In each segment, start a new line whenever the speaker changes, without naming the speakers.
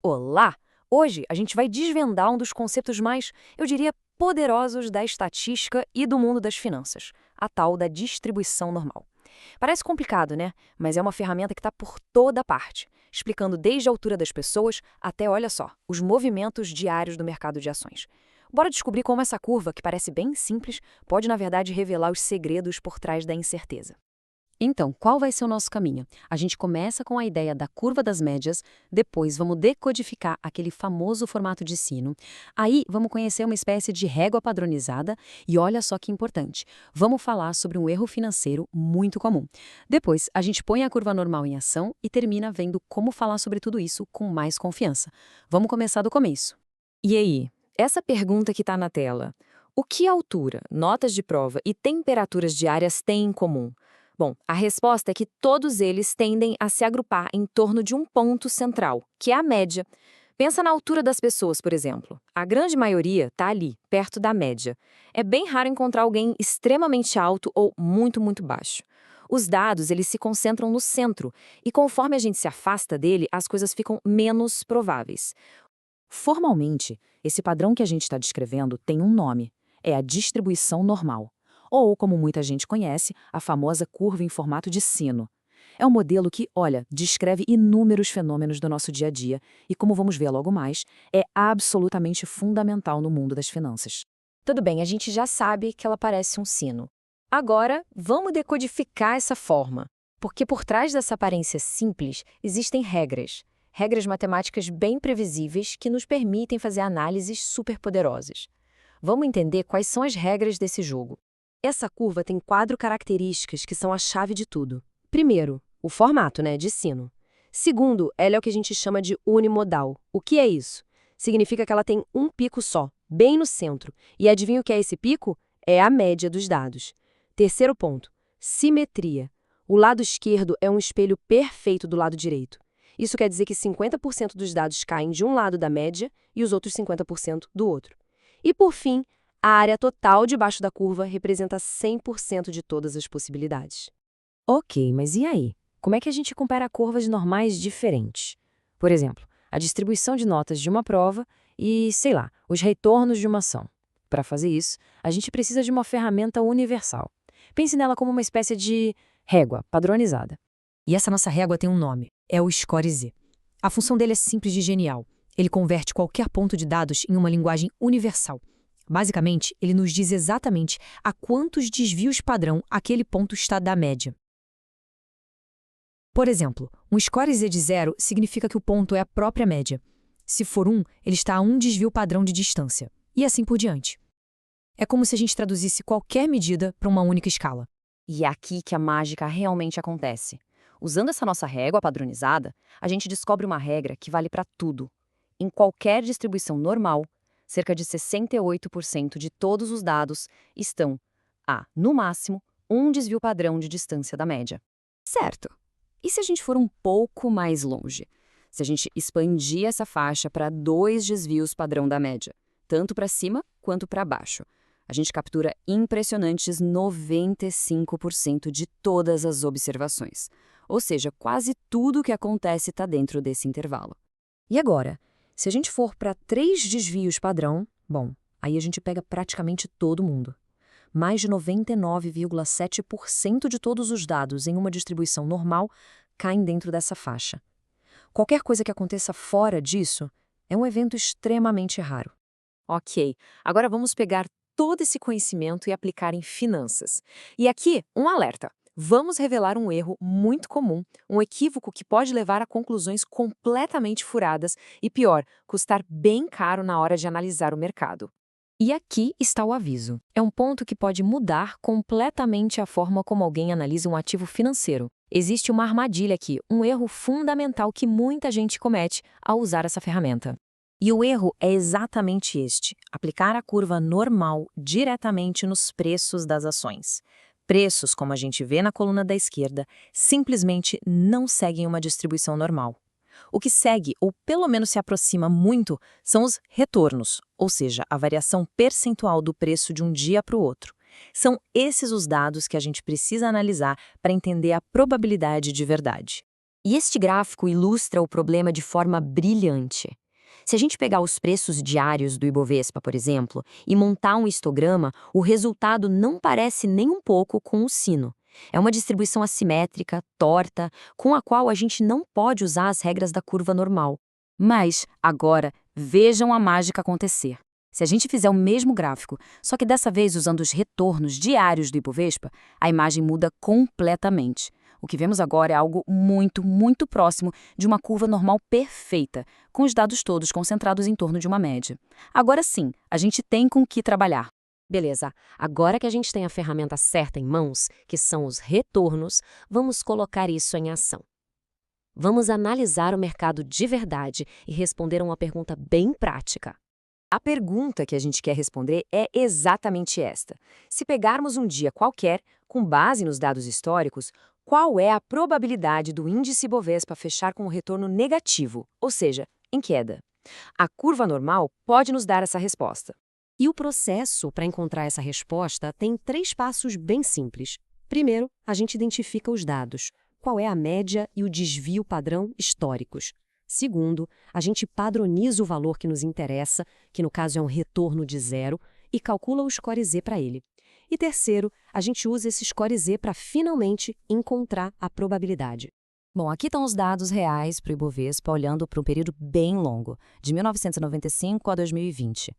Olá! Hoje a gente vai desvendar um dos conceitos mais, eu diria, poderosos da estatística e do mundo das finanças, a tal da distribuição normal. Parece complicado, né? Mas é uma ferramenta que está por toda parte, explicando desde a altura das pessoas até, olha só, os movimentos diários do mercado de ações. Bora descobrir como essa curva, que parece bem simples, pode na verdade revelar os segredos por trás da incerteza.
Então, qual vai ser o nosso caminho? A gente começa com a ideia da curva das médias, depois vamos decodificar aquele famoso formato de sino, aí vamos conhecer uma espécie de régua padronizada e olha só que importante, vamos falar sobre um erro financeiro muito comum. Depois, a gente põe a curva normal em ação e termina vendo como falar sobre tudo isso com mais confiança. Vamos começar do começo.
E aí, essa pergunta que está na tela. O que altura, notas de prova e temperaturas diárias têm em comum? Bom, a resposta é que todos eles tendem a se agrupar em torno de um ponto central, que é a média. Pensa na altura das pessoas, por exemplo. A grande maioria está ali, perto da média. É bem raro encontrar alguém extremamente alto ou muito, muito baixo. Os dados, eles se concentram no centro, e conforme a gente se afasta dele, as coisas ficam menos prováveis.
Formalmente, esse padrão que a gente está descrevendo tem um nome, é a distribuição normal. Ou, como muita gente conhece, a famosa curva em formato de sino. É um modelo que, olha, descreve inúmeros fenômenos do nosso dia a dia e, como vamos ver logo mais, é absolutamente fundamental no mundo das finanças.
Tudo bem, a gente já sabe que ela parece um sino. Agora, vamos decodificar essa forma, porque por trás dessa aparência simples existem regras. Regras matemáticas bem previsíveis que nos permitem fazer análises superpoderosas. Vamos entender quais são as regras desse jogo. Essa curva tem 4 características que são a chave de tudo. Primeiro, o formato, de sino. Segundo, ela é o que a gente chama de unimodal. O que é isso? Significa que ela tem um pico só, bem no centro. E adivinha o que é esse pico? É a média dos dados. Terceiro ponto, simetria. O lado esquerdo é um espelho perfeito do lado direito. Isso quer dizer que 50% dos dados caem de um lado da média e os outros 50% do outro. E por fim, a área total debaixo da curva representa 100% de todas as possibilidades.
Ok, mas e aí? Como é que a gente compara curvas normais diferentes? Por exemplo, a distribuição de notas de uma prova e, sei lá, os retornos de uma ação. Para fazer isso, a gente precisa de uma ferramenta universal. Pense nela como uma espécie de régua padronizada. E essa nossa régua tem um nome, é o Score Z. A função dele é simples e genial. Ele converte qualquer ponto de dados em uma linguagem universal. Basicamente, ele nos diz exatamente a quantos desvios padrão aquele ponto está da média. Por exemplo, um score Z de 0 significa que o ponto é a própria média. Se for 1, ele está a um desvio padrão de distância. E assim por diante. É como se a gente traduzisse qualquer medida para uma única escala.
E é aqui que a mágica realmente acontece. Usando essa nossa régua padronizada, a gente descobre uma regra que vale para tudo. Em qualquer distribuição normal, cerca de 68% de todos os dados estão a, no máximo, um desvio padrão de distância da média.
Certo. E se a gente for um pouco mais longe? Se a gente expandir essa faixa para 2 desvios padrão da média, tanto para cima quanto para baixo, a gente captura impressionantes 95% de todas as observações. Ou seja, quase tudo o que acontece está dentro desse intervalo. E agora, se a gente for para 3 desvios padrão, bom, aí a gente pega praticamente todo mundo. Mais de 99,7% de todos os dados em uma distribuição normal caem dentro dessa faixa. Qualquer coisa que aconteça fora disso é um evento extremamente raro.
Ok, agora vamos pegar todo esse conhecimento e aplicar em finanças. E aqui, um alerta. Vamos revelar um erro muito comum, um equívoco que pode levar a conclusões completamente furadas e, pior, custar bem caro na hora de analisar o mercado.
E aqui está o aviso. É um ponto que pode mudar completamente a forma como alguém analisa um ativo financeiro. Existe uma armadilha aqui, um erro fundamental que muita gente comete ao usar essa ferramenta. E o erro é exatamente este: aplicar a curva normal diretamente nos preços das ações. Preços, como a gente vê na coluna da esquerda, simplesmente não seguem uma distribuição normal. O que segue, ou pelo menos se aproxima muito, são os retornos, ou seja, a variação percentual do preço de um dia para o outro. São esses os dados que a gente precisa analisar para entender a probabilidade de verdade.
E este gráfico ilustra o problema de forma brilhante. Se a gente pegar os preços diários do Ibovespa, por exemplo, e montar um histograma, o resultado não parece nem um pouco com o sino. É uma distribuição assimétrica, torta, com a qual a gente não pode usar as regras da curva normal. Mas, agora, vejam a mágica acontecer. Se a gente fizer o mesmo gráfico, só que dessa vez usando os retornos diários do Ibovespa, a imagem muda completamente. O que vemos agora é algo muito, muito próximo de uma curva normal perfeita, com os dados todos concentrados em torno de uma média. Agora sim, a gente tem com o que trabalhar.
Beleza, agora que a gente tem a ferramenta certa em mãos, que são os retornos, vamos colocar isso em ação. Vamos analisar o mercado de verdade e responder a uma pergunta bem prática.
A pergunta que a gente quer responder é exatamente esta. Se pegarmos um dia qualquer, com base nos dados históricos, qual é a probabilidade do índice Bovespa fechar com um retorno negativo, ou seja, em queda? A curva normal pode nos dar essa resposta.
E o processo para encontrar essa resposta tem 3 passos bem simples. Primeiro, a gente identifica os dados. Qual é a média e o desvio padrão históricos? Segundo, a gente padroniza o valor que nos interessa, que no caso é um retorno de 0, e calcula o score Z para ele. E terceiro, a gente usa esse score Z para finalmente encontrar a probabilidade.
Bom, aqui estão os dados reais para o Ibovespa olhando para um período bem longo, de 1995 a 2020.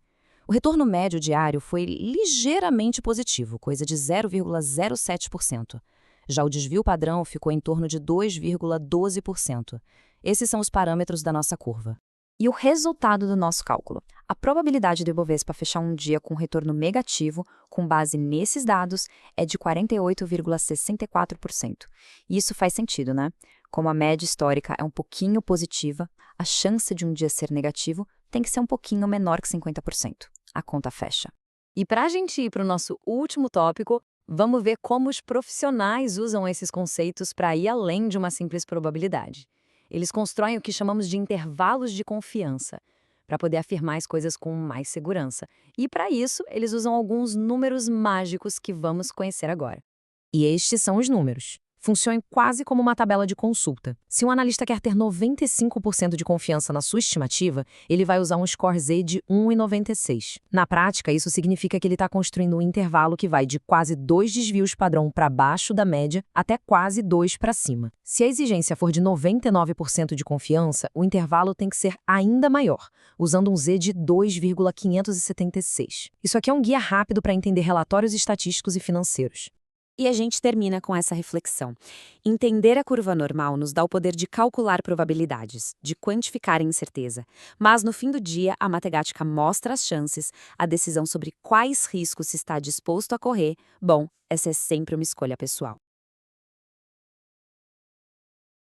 O retorno médio diário foi ligeiramente positivo, coisa de 0,07%. Já o desvio padrão ficou em torno de 2,12%. Esses são os parâmetros da nossa curva. E o resultado do nosso cálculo? A probabilidade do Ibovespa fechar um dia com retorno negativo, com base nesses dados, é de 48,64%. E isso faz sentido, né? Como a média histórica é um pouquinho positiva, a chance de um dia ser negativo tem que ser um pouquinho menor que 50%. A conta fecha. E para a gente ir para o nosso último tópico, vamos ver como os profissionais usam esses conceitos para ir além de uma simples probabilidade. Eles constroem o que chamamos de intervalos de confiança, para poder afirmar as coisas com mais segurança. E para isso, eles usam alguns números mágicos que vamos conhecer agora. E estes são os números. Funcionam quase como uma tabela de consulta. Se um analista quer ter 95% de confiança na sua estimativa, ele vai usar um score Z de 1,96. Na prática, isso significa que ele está construindo um intervalo que vai de quase 2 desvios padrão para baixo da média até quase 2 para cima. Se a exigência for de 99% de confiança, o intervalo tem que ser ainda maior, usando um Z de 2,576. Isso aqui é um guia rápido para entender relatórios estatísticos e financeiros.
E a gente termina com essa reflexão. Entender a curva normal nos dá o poder de calcular probabilidades, de quantificar a incerteza. Mas, no fim do dia, a matemática mostra as chances, a decisão sobre quais riscos se está disposto a correr. Bom, essa é sempre uma escolha pessoal.